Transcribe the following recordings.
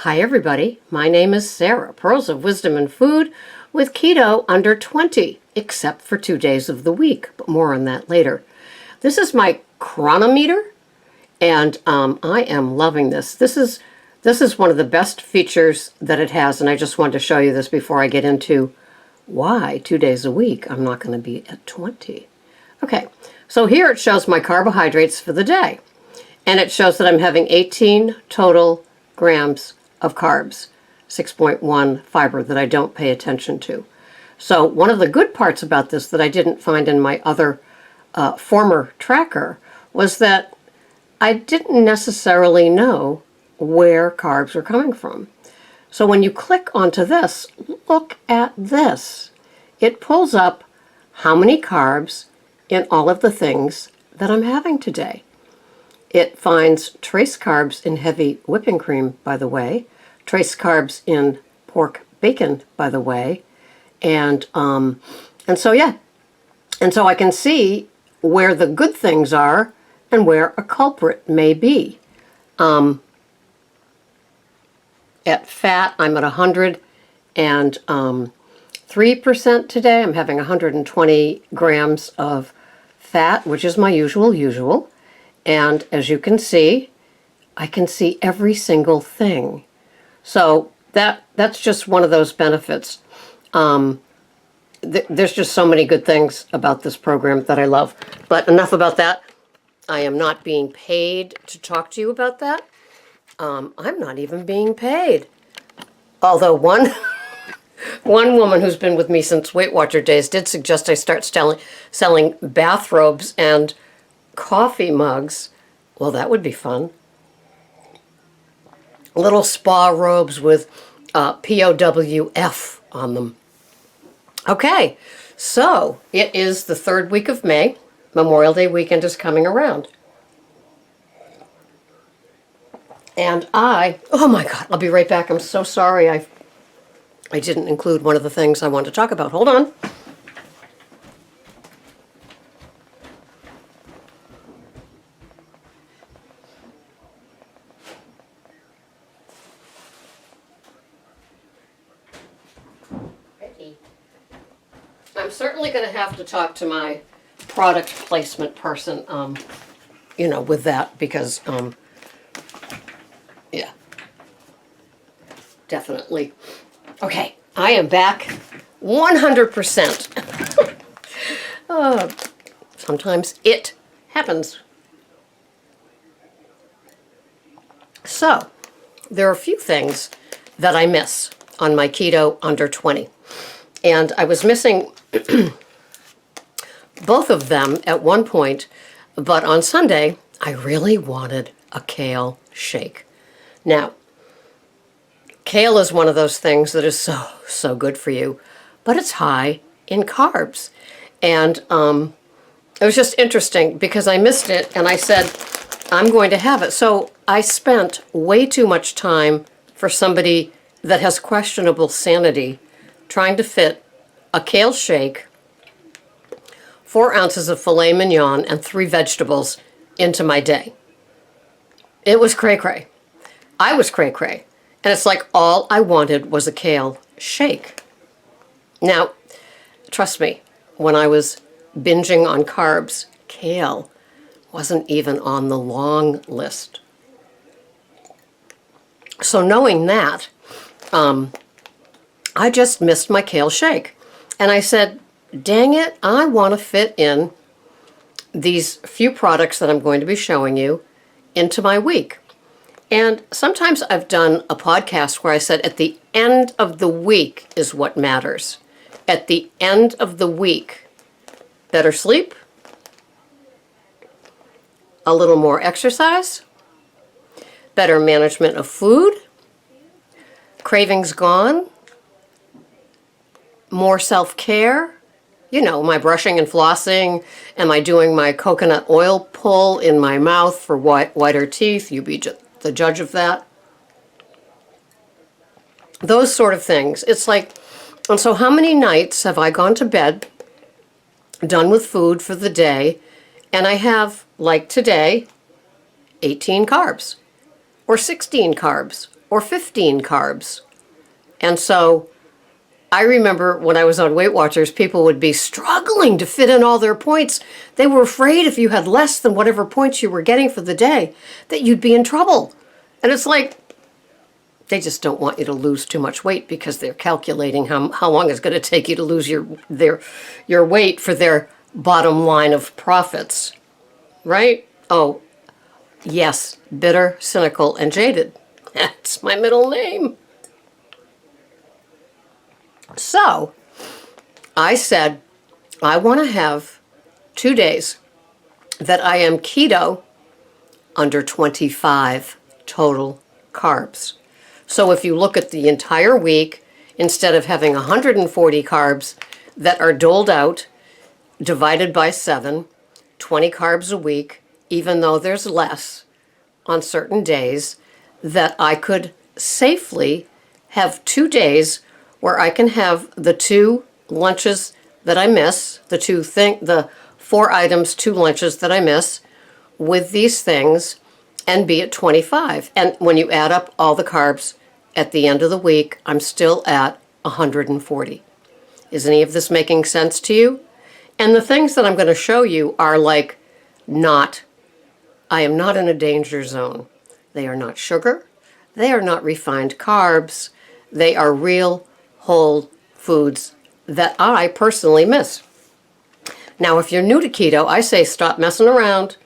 Hi everybody, my name is Sarah, Pearls of Wisdom and Food with Keto Under 20, except for 2 days of the week, but more on that later. This is my chronometer, and I am loving this. This is one of the best features that it has, and I just wanted to show you this before I get into why 2 days a week I'm not going to be at 20. Okay, so here it shows my carbohydrates for the day, and it shows that I'm having 18 total grams of carbs, 6.1 fiber that I don't pay attention to. So one of the good parts about this that I didn't find in my other former tracker was that I didn't necessarily know where carbs were coming from. So when you click onto this, look at this. It pulls up how many carbs in all of the things that I'm having today. It finds trace carbs in heavy whipping cream, by the way, trace carbs in pork bacon, by the way, and so I can see where the good things are and where a culprit may be. At fat, I'm at 103% today. I'm having 120 grams of fat, which is my usual. And as you can see, I can see every single thing. So that's just one of those benefits. There's just so many good things about this program that I love. But enough about that. I am not being paid to talk to you about that. I'm not even being paid. Although one woman who's been with me since Weight Watcher days did suggest I start selling bathrobes and coffee mugs. Well, that would be fun. Little spa robes with POWF on them. Okay, so it is the third week of May. Memorial Day weekend is coming around. And oh my God, I'll be right back. I'm so sorry I didn't include one of the things I wanted to talk about. Hold on. I'm certainly going to have to talk to my product placement person, with that, because, yeah, definitely. Okay, I am back 100%. Sometimes it happens. So, there are a few things that I miss on my Keto Under 20. And I was missing both of them at one point, but on Sunday, I really wanted a kale shake. Now, kale is one of those things that is so good for you, but it's high in carbs. And it was just interesting because I missed it, and I said, I'm going to have it. So I spent way too much time for somebody that has questionable sanity trying to fit a kale shake, 4 ounces of filet mignon, and 3 vegetables into my day. It was cray-cray. I was cray-cray. And it's like all I wanted was a kale shake. Now, trust me, when I was binging on carbs, kale wasn't even on the long list. So knowing that, I just missed my kale shake. And I said, dang it, I want to fit in these few products that I'm going to be showing you into my week. And sometimes I've done a podcast where I said at the end of the week is what matters. At the end of the week, better sleep, a little more exercise, better management of food, cravings gone, more self-care, my brushing and flossing. Am I doing my coconut oil pull in my mouth for whiter teeth? You be the judge of that. Those sort of things. It's like, and so how many nights have I gone to bed, done with food for the day, and I have, like today, 18 carbs, or 16 carbs, or 15 carbs. And so I remember when I was on Weight Watchers, people would be struggling to fit in all their points. They were afraid if you had less than whatever points you were getting for the day, that you'd be in trouble. And it's like, they just don't want you to lose too much weight because they're calculating how long it's going to take you to lose your weight for their bottom line of profits. Right? Oh, yes, bitter, cynical, and jaded. That's my middle name. So, I said, I want to have 2 days that I am keto under 25 total carbs. So if you look at the entire week, instead of having 140 carbs that are doled out, divided by 7, 20 carbs a week, even though there's less on certain days, that I could safely have 2 days where I can have the 2 lunches that I miss, the 4 items, 2 lunches that I miss with these things, and be at 25. And when you add up all the carbs at the end of the week, I'm still at 140. Is any of this making sense to you? And the things that I'm going to show you are like I am not in a danger zone. They are not sugar. They are not refined carbs. They are real whole foods that I personally miss. Now, if you're new to keto, I say stop messing around.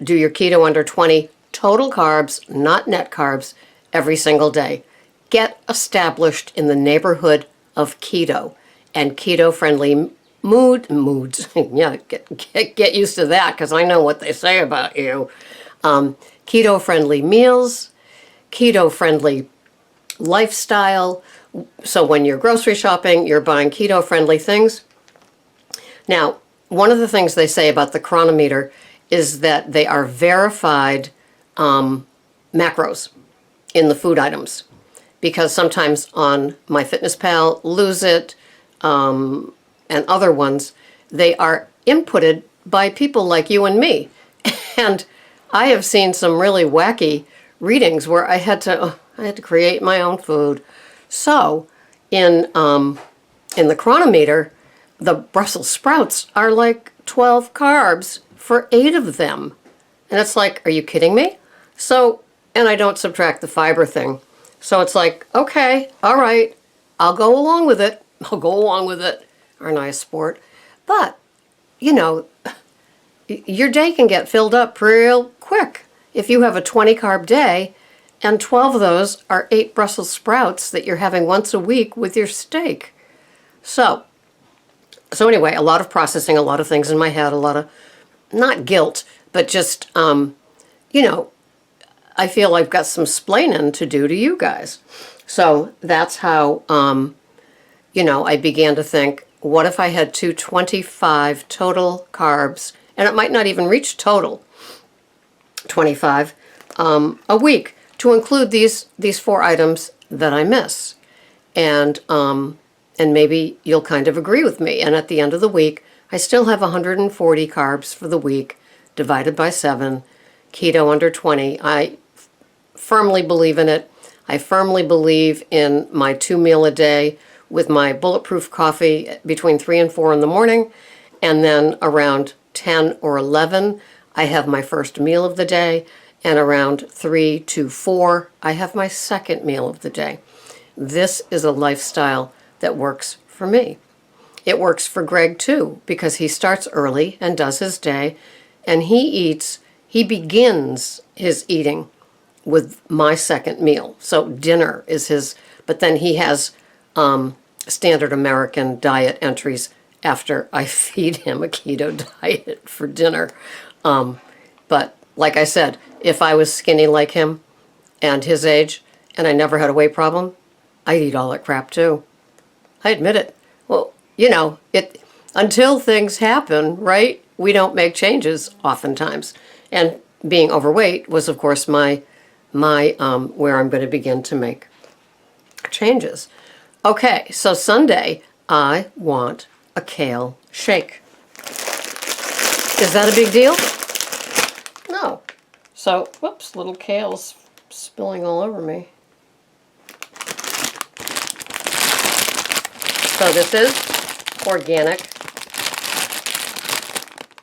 Do your keto under 20 total carbs, not net carbs, every single day. Get established in the neighborhood of keto and keto-friendly moods. Yeah, get used to that because I know what they say about you. Keto-friendly meals, keto-friendly lifestyle. So when you're grocery shopping, you're buying keto-friendly things. Now, one of the things they say about the Chronometer is that they are verified macros in the food items. Because sometimes on MyFitnessPal, Lose It, and other ones, they are inputted by people like you and me. And I have seen some really wacky readings where I had to create my own food. So in the Chronometer, the Brussels sprouts are like 12 carbs for 8 of them. And it's like, are you kidding me? So, and I don't subtract the fiber thing. So it's like, okay, all right, I'll go along with it. Aren't I a sport? But, you know, your day can get filled up real quick. If you have a 20 carb day and 12 of those are 8 Brussels sprouts that you're having once a week with your steak. So anyway, a lot of processing, a lot of things in my head, a lot of, not guilt, but just, you know, I feel I've got some splaining to do to you guys. So that's how, you know, I began to think, what if I had 225 total carbs, and it might not even reach total 25 a week, to include these 4 items that I miss. And maybe you'll kind of agree with me. And at the end of the week, I still have 140 carbs for the week, divided by 7, keto under 20. I firmly believe in it. I firmly believe in my 2 meal a day with my bulletproof coffee between 3 and 4 in the morning. And then around 10 or 11, I have my first meal of the day. And around 3 to 4, I have my second meal of the day. This is a lifestyle that works for me. It works for Greg too, because he starts early and does his day, and he begins his eating with my second meal. So dinner is his, but then he has standard American diet entries after I feed him a keto diet for dinner. But like I said, if I was skinny like him and his age, and I never had a weight problem, I'd eat all that crap too. I admit it. Well, you know, until things happen, right? We don't make changes oftentimes. And being overweight was, of course, my where I'm going to begin to make changes. Okay, so Sunday, I want a kale shake. Is that a big deal? No. So, whoops, little kales spilling all over me. So this is organic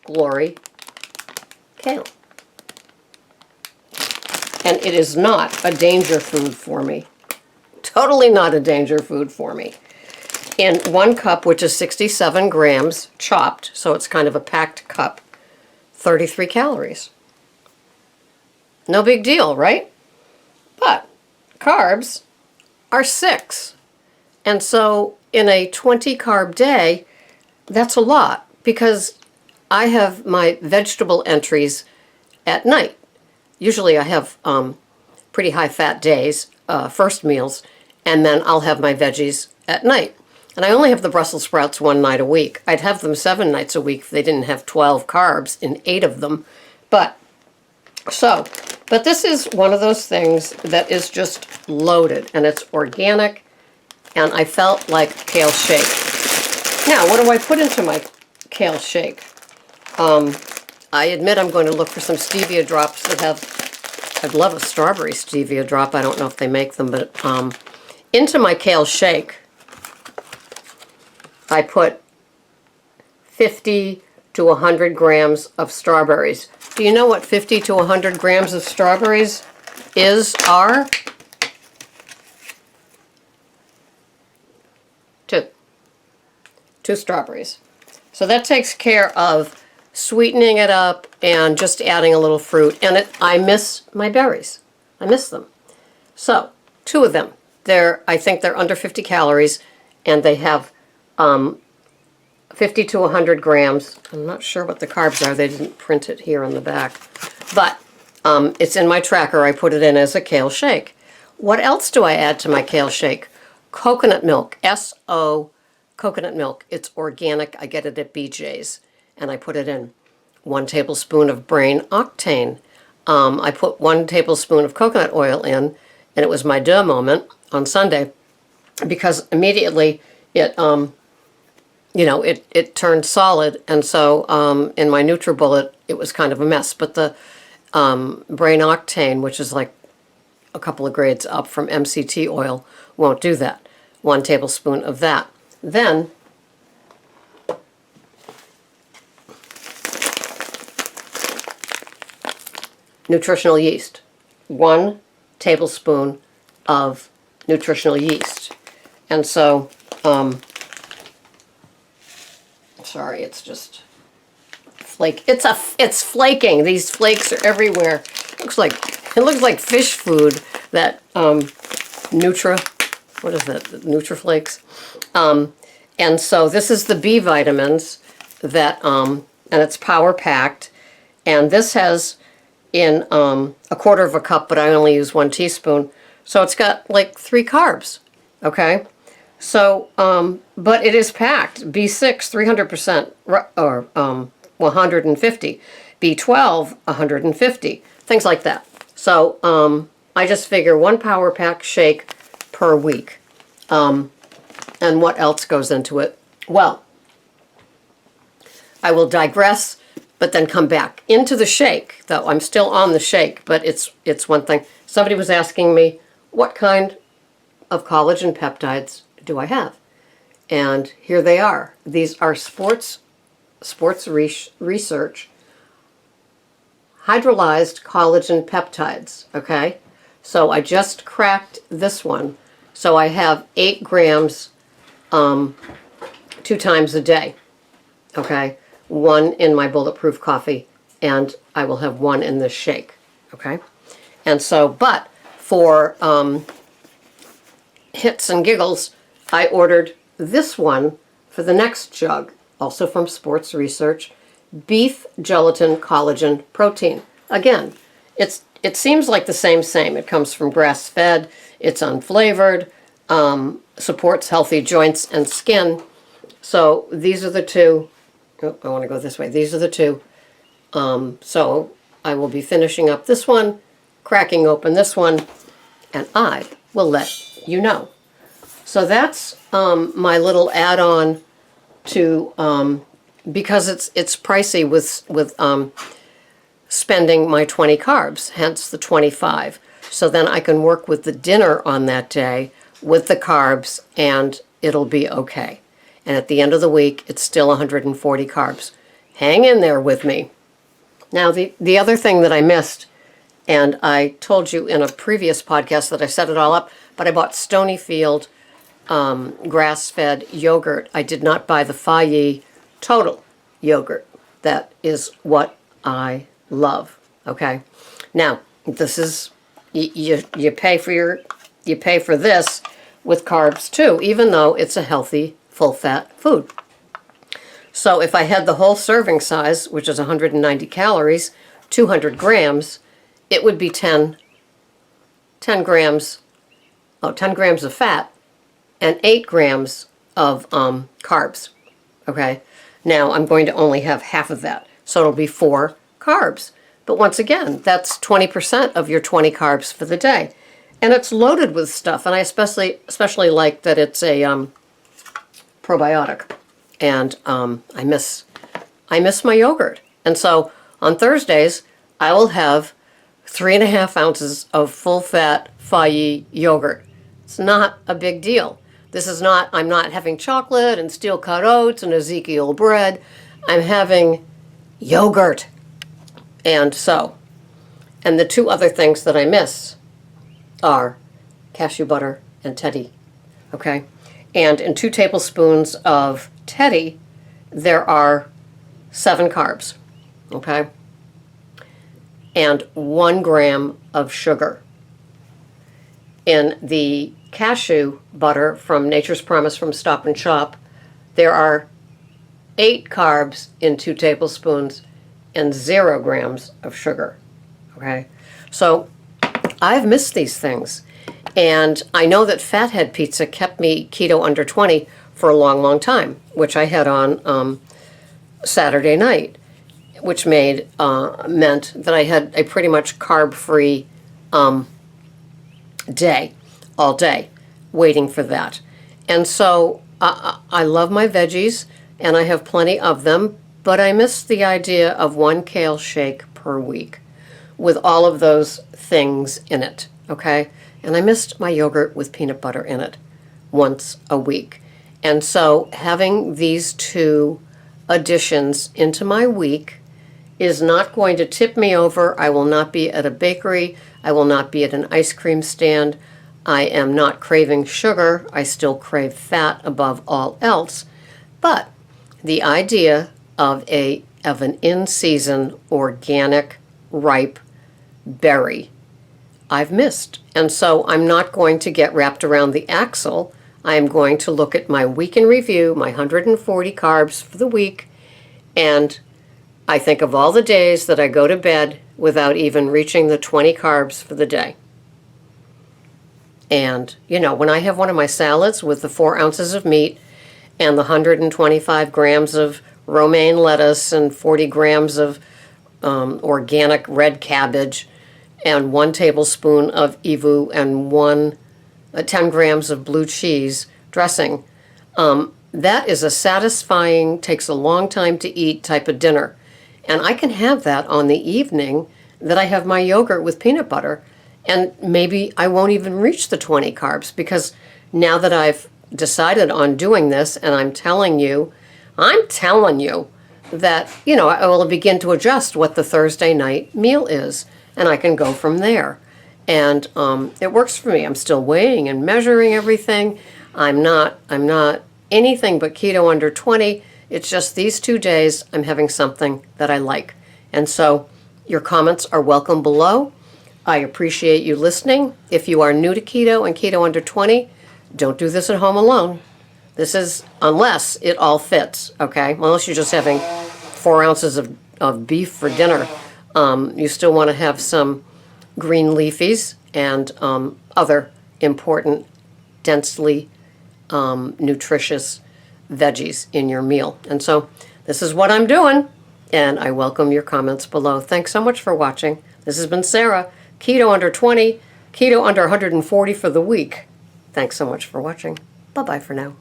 Glory kale. And it is not a danger food for me. Totally not a danger food for me. In 1 cup, which is 67 grams, chopped, so it's kind of a packed cup, 33 calories. No big deal, right? But carbs are 6. And so in a 20 carb day, that's a lot, because I have my vegetable entries at night. Usually I have pretty high fat days, first meals, and then I'll have my veggies at night. And I only have the Brussels sprouts 1 night a week. I'd have them 7 nights a week if they didn't have 12 carbs in 8 of them. But this is one of those things that is just loaded, and it's organic, and I felt like kale shake. Now, what do I put into my kale shake? I admit I'm going to look for some stevia drops that have, I'd love a strawberry stevia drop. I don't know if they make them, but into my kale shake, I put 50 to 100 grams of strawberries. Do you know what 50 to 100 grams of strawberries are? 2 strawberries. So that takes care of sweetening it up and just adding a little fruit. And I miss my berries. I miss them. So 2 of them. I think they're under 50 calories, and they have 50 to 100 grams. I'm not sure what the carbs are. They didn't print it here on the back. But it's in my tracker. I put it in as a kale shake. What else do I add to my kale shake? Coconut milk. S-O, coconut milk. It's organic. I get it at BJ's. And I put it in. 1 tablespoon of brain octane. I put 1 tablespoon of coconut oil in, and it was my duh moment on Sunday, because immediately it turned solid, and so in my NutriBullet it was kind of a mess. But the brain octane, which is like a couple of grades up from MCT oil, won't do that. 1 tablespoon of that. Then nutritional yeast. 1 tablespoon of nutritional yeast. And so, sorry, it's just flake. It's flaking. These flakes are everywhere. It looks like fish food. That what is that? Nutriflakes. And so this is the B vitamins that, and it's power packed. And this has in a 1/4 of a cup, but I only use 1 teaspoon. So it's got like 3 carbs, okay? So, but it is packed. B6, 300%, or 150. B12, 150. Things like that. So I just figure 1 power pack shake per week. And what else goes into it? Well, I will digress, but then come back into the shake, though I'm still on the shake, but it's one thing. Somebody was asking me, what kind of collagen peptides do I have? And here they are. These are Sports Research hydrolyzed collagen peptides, okay? So I just cracked this one. So I have 8 grams 2 times a day, okay? 1 in my bulletproof coffee, and I will have 1 in this shake, okay? And so, but for hits and giggles, I ordered this one for the next jug, also from Sports Research, beef gelatin collagen protein. Again, it seems like the same. It comes from grass-fed, it's unflavored, supports healthy joints and skin. So these are the 2. Oh, I want to go this way. These are the 2. So I will be finishing up this one, cracking open this one, and I will let you know. So that's my little add-on to, because it's pricey with spending my 20 carbs, hence the 25. So then I can work with the dinner on that day with the carbs, and it'll be okay. And at the end of the week, it's still 140 carbs. Hang in there with me. Now, the other thing that I missed, and I told you in a previous podcast that I set it all up, but I bought Stonyfield grass-fed yogurt. I did not buy the Faiyi Total yogurt. That is what I love. Okay. Now, this is you pay for this with carbs too, even though it's a healthy, full-fat food. So if I had the whole serving size, which is 190 calories, 200 grams, it would be 10 grams of fat and 8 grams of carbs. Okay. Now I'm going to only have half of that, so it'll be 4 carbs. But once again, that's 20% of your 20 carbs for the day. And it's loaded with stuff, and I especially like that it's a probiotic. And I miss my yogurt. And so on Thursdays, I will have 3.5 ounces of full-fat Faiyi yogurt. It's not a big deal. I'm not having chocolate and steel-cut oats and Ezekiel bread. I'm having yogurt. And the 2 other things that I miss are cashew butter and teddy. Okay? And in 2 tablespoons of teddy, there are 7 carbs. Okay? And 1 gram of sugar. In the cashew butter from Nature's Promise from Stop and Shop, there are 8 carbs in 2 tablespoons and 0 grams of sugar. Okay? So I've missed these things. And I know that Fathead Pizza kept me keto under 20 for a long, long time, which I had on Saturday night, which meant that I had a pretty much carb-free day, all day, waiting for that. And so I love my veggies, and I have plenty of them, but I miss the idea of 1 kale shake per week with all of those things in it, okay? And I missed my yogurt with peanut butter in it once a week. And so having these 2 additions into my week is not going to tip me over. I will not be at a bakery. I will not be at an ice cream stand. I am not craving sugar. I still crave fat above all else. But the idea of an in-season, organic, ripe berry, I've missed. And so I'm not going to get wrapped around the axle. I am going to look at my week in review, my 140 carbs for the week, and I think of all the days that I go to bed without even reaching the 20 carbs for the day. And, when I have one of my salads with the 4 ounces of meat and the 125 grams of romaine lettuce and 40 grams of organic red cabbage and 1 tablespoon of evu and 10 grams of blue cheese dressing, that is a satisfying, takes a long time to eat type of dinner. And I can have that on the evening that I have my yogurt with peanut butter, and maybe I won't even reach the 20 carbs, because now that I've decided on doing this, and I'm telling you that, I will begin to adjust what the Thursday night meal is, and I can go from there. And it works for me. I'm still weighing and measuring everything. I'm not anything but keto under 20. It's just these 2 days I'm having something that I like. And so your comments are welcome below. I appreciate you listening. If you are new to keto and keto under 20, don't do this at home alone. This is, unless it all fits, okay? Unless you're just having 4 ounces of beef for dinner. You still want to have some green leafies and other important, densely nutritious veggies in your meal. And so this is what I'm doing, and I welcome your comments below. Thanks so much for watching. This has been Sarah, Keto Under 20, Keto Under 140 for the week. Thanks so much for watching. Bye-bye for now.